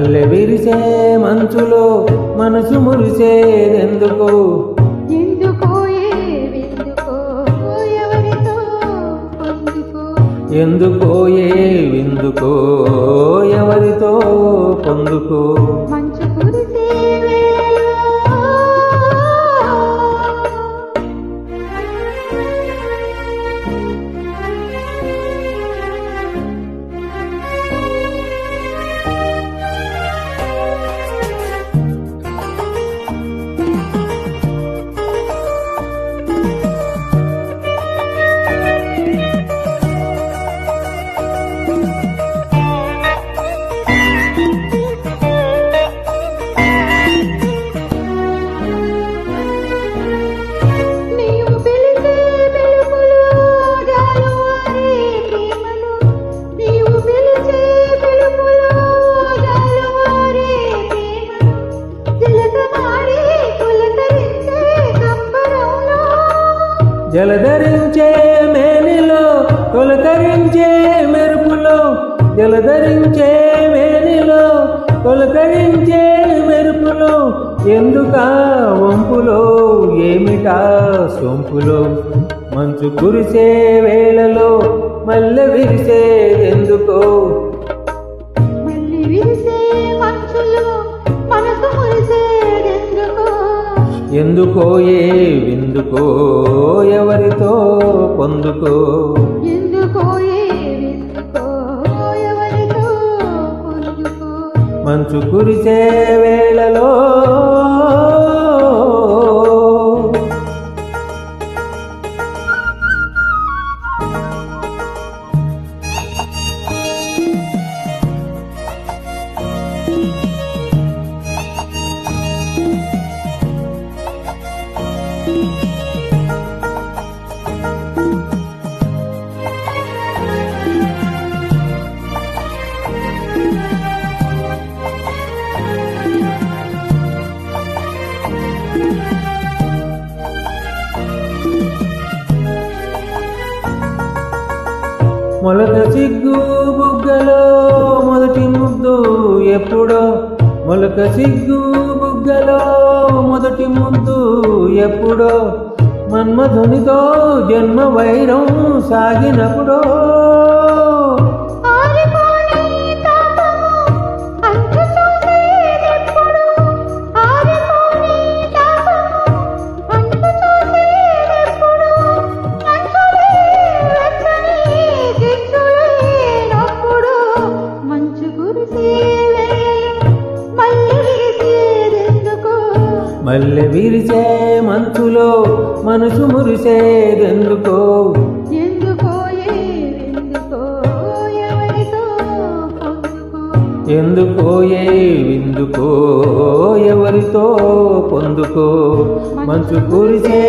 మల్లె విరిసే మంచులో మనసు మురిసేదెందుకో ఎందుకో ఏ విందుకో ఎవరితో పొందుకో మంచు కురిసే జలధరించే మేనిలో తొలకరించే మెరుపులో జలధరించే మేనిలో తొలకరించే మెరుపులో ఎందుకా వంపులో ఏమిటా సొంపులో మంచు కురిసే వేళలో మల్లె విరిసేదెందుకో ఎందుకో ఏ విందుకో ఎవరితో పొందుకో మంచు కురిసే వేళలో మొలక సిగ్గు బుగ్గలో మొదటి ముద్దు ఎప్పుడో మొలక సిగ్గు బుగ్గలో మొదటి ముద్దు ఎప్పుడో మన్మధునితో జన్మ వైరం సాగినప్పుడో మల్లె విరిసే మంచులో మనసు మురిసేదెందుకో ఎందుకో ఏ విందుకో ఎవరితో పొందుకో మంచు కురిసే